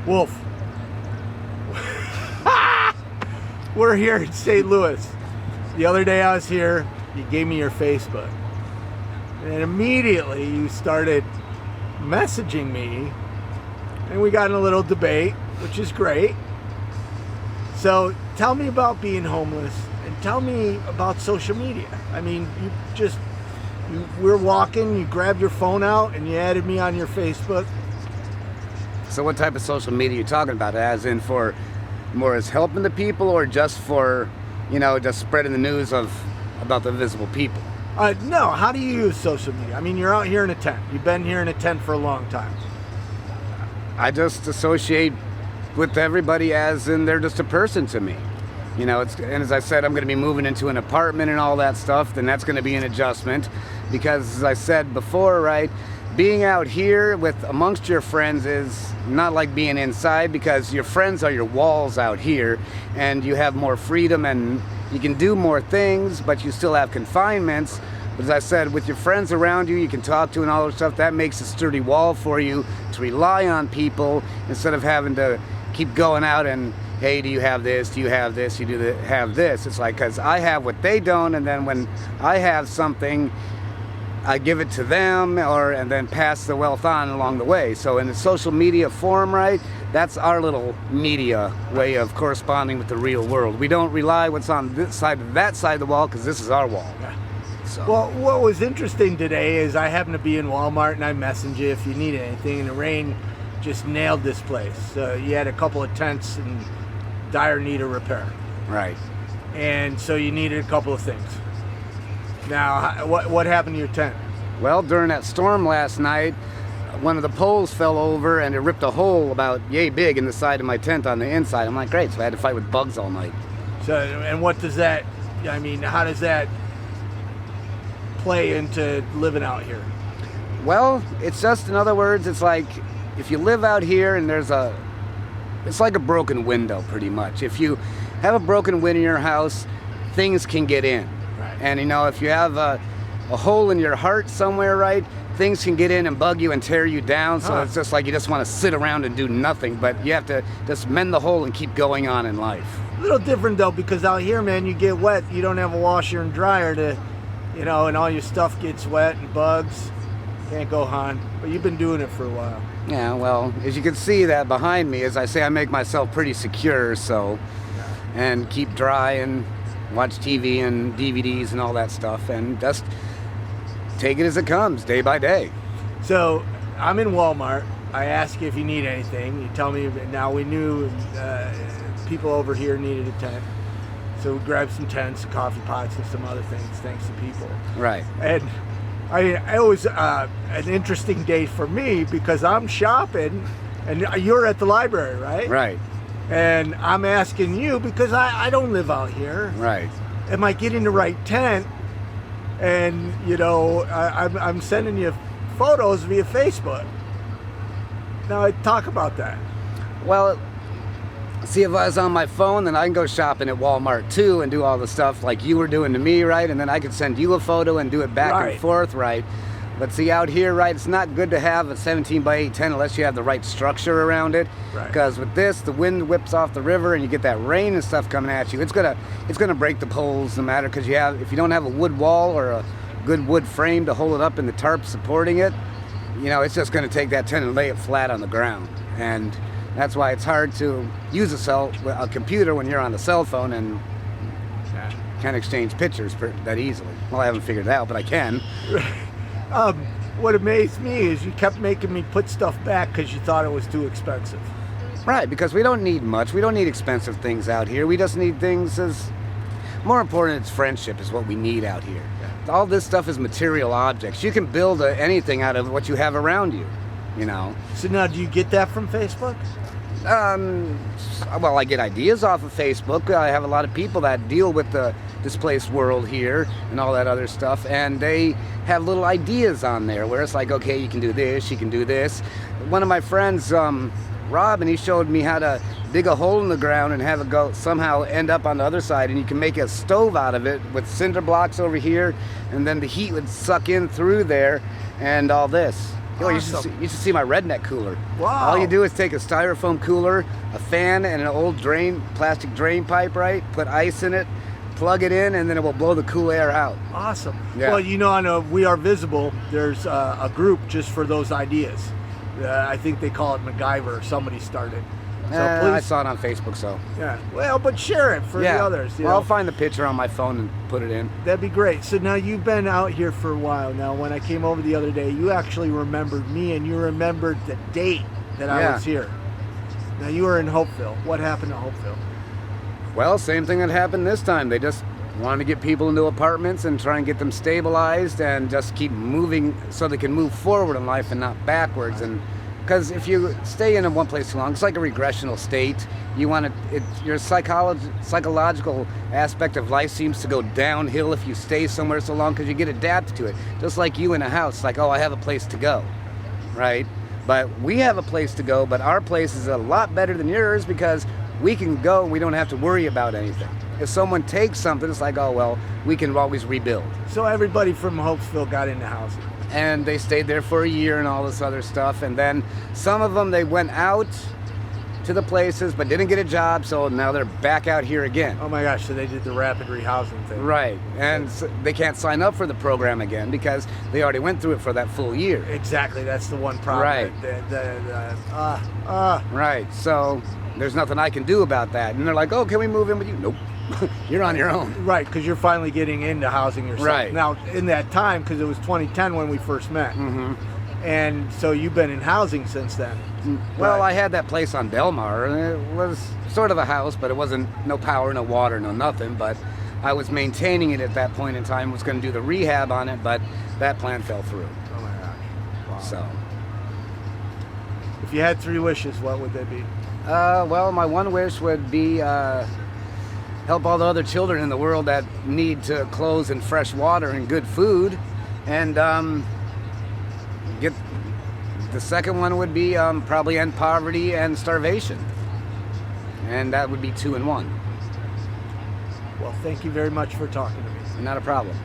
Wolf. We're here in St. Louis. The other day I was here, you gave me your Facebook. And immediately you started messaging me, and we got in a little debate, which is great. So tell me about being homeless, and tell me about social media. I mean, we're walking, you grabbed your phone out, and you added me on your Facebook. So what type of social media are you talking about? As in for more as helping the people, or just for, just spreading the news about the invisible people? No, how do you use social media? I mean, you're out here in a tent. You've been here in a tent for a long time. I just associate with everybody as in they're just a person to me. And as I said, I'm going to be moving into an apartment and all that stuff, then that's going to be an adjustment. Because as I said before, right, being out here amongst your friends is not like being inside, because your friends are your walls out here, and you have more freedom and you can do more things, but you still have confinements. But as I said, with your friends around you, you can talk to and all that stuff, that makes a sturdy wall for you to rely on people instead of having to keep going out and, hey, do you have this? Do you have this? You have this. It's like, because I have what they don't, and then when I have something, I give it to them, and then pass the wealth on along the way. So in the social media form, right, that's our little media way of corresponding with the real world. We don't rely what's on this side of that side of the wall, because this is our wall. So. Well, what was interesting today is I happened to be in Walmart, and I messaged you if you need anything, and the rain just nailed this place. You had a couple of tents in dire need of repair. Right. And so you needed a couple of things. Now, what happened to your tent? Well, during that storm last night, one of the poles fell over and it ripped a hole about yay big in the side of my tent on the inside. I'm like, great, so I had to fight with bugs all night. So, and what does that, how does that play into living out here? Well, it's just, in other words, it's like, if you live out here and it's like a broken window, pretty much. If you have a broken window in your house, things can get in. Right. And if you have a hole in your heart somewhere, right, things can get in and bug you and tear you down. So It's just like you just want to sit around and do nothing, but you have to just mend the hole and keep going on in life. A little different though, because out here, man, you get wet, you don't have a washer and dryer to, and all your stuff gets wet and bugs. Can't go on. But you've been doing it for a while. Yeah, well, as you can see that behind me, as I say, I make myself pretty secure, so, and keep dry and watch TV and DVDs and all that stuff, and just take it as it comes, day by day. So, I'm in Walmart. I ask you if you need anything. You tell me. Now, we knew people over here needed a tent. So we grabbed some tents, coffee pots, and some other things, thanks to people. Right. And it was an interesting day for me, because I'm shopping, and you're at the library, right? Right. And I'm asking you, because I don't live out here. Right. Am I getting the right tent? And, I'm sending you photos via Facebook. Now, talk about that. Well, see, if I was on my phone, then I can go shopping at Walmart too and do all the stuff like you were doing to me, right? And then I could send you a photo and do it back and forth, right? But see, out here, right, it's not good to have a 17 by 8 tent unless you have the right structure around it. Right. Because with this, the wind whips off the river and you get that rain and stuff coming at you. It's gonna break the poles no matter, because if you don't have a wood wall or a good wood frame to hold it up and the tarp supporting it, it's just gonna take that tent and lay it flat on the ground. And that's why it's hard to use a computer when you're on the cell phone and can't exchange pictures that easily. Well, I haven't figured it out, but I can. What amazed me is you kept making me put stuff back because you thought it was too expensive. Right, because we don't need much. We don't need expensive things out here. We just need things more important, it's friendship is what we need out here. Yeah. All this stuff is material objects. You can build anything out of what you have around you, So now, do you get that from Facebook? Well, I get ideas off of Facebook. I have a lot of people that deal with the displaced world here and all that other stuff, and they have little ideas on there where it's like, okay, you can do this, you can do this. One of my friends, Rob, and he showed me how to dig a hole in the ground and have it go somehow end up on the other side, and you can make a stove out of it with cinder blocks over here, and then the heat would suck in through there and all this. Oh, Awesome. you should see my redneck cooler. Wow. All you do is take a styrofoam cooler, a fan, and an old plastic drain pipe, right? Put ice in it, plug it in, and then it will blow the cool air out. Awesome. Yeah. Well, you know, on We Are Visible, there's a group just for those ideas. I think they call it MacGyver. Somebody started. So I please, saw it on Facebook, so. yeah. Well, but share it for the others. You Well, I'll know? find the picture on my phone and put it in. That'd be great. So now you've been out here for a while now. When I came over the other day, you actually remembered me and you remembered the date that I Yeah. was here. Now you were in Hopeville. What happened to Hopeville? Well, same thing that happened this time. They just wanted to get people into apartments and try and get them stabilized and just keep moving so they can move forward in life and not backwards. And because if you stay in one place too long, it's like a regressional state. You want to, your psychological aspect of life seems to go downhill if you stay somewhere so long because you get adapted to it. Just like you in a house, like, oh, I have a place to go, right? But we have a place to go, but our place is a lot better than yours because we can go and we don't have to worry about anything. If someone takes something, it's like, oh, well, we can always rebuild. So everybody from Hopeville got into housing. And they stayed there for a year and all this other stuff. And then some of them, they went out to the places but didn't get a job, so now they're back out here again. Oh my gosh, so they did the rapid rehousing thing. Right, and so they can't sign up for the program again because they already went through it for that full year. Exactly, that's the one problem. Right. Right, so there's nothing I can do about that. And they're like, oh, can we move in with you? Nope. You're on your own. Right, because you're finally getting into housing yourself. Right. Now, in that time, because it was 2010 when we first met, Mm-hmm. and so you've been in housing since then. Well, Right. I had that place on Belmar, and it was sort of a house, but it wasn't no power, no water, no nothing. But I was maintaining it at that point in time, was going to do the rehab on it, but that plan fell through. Oh my gosh. Wow. So, If you had 3 wishes, what would they be? well, my one wish would be help all the other children in the world that need to clothes and fresh water and good food, and get. The second one would be probably end poverty and starvation, and that would be 2 in 1. Well, thank you very much for talking to me. Not a problem.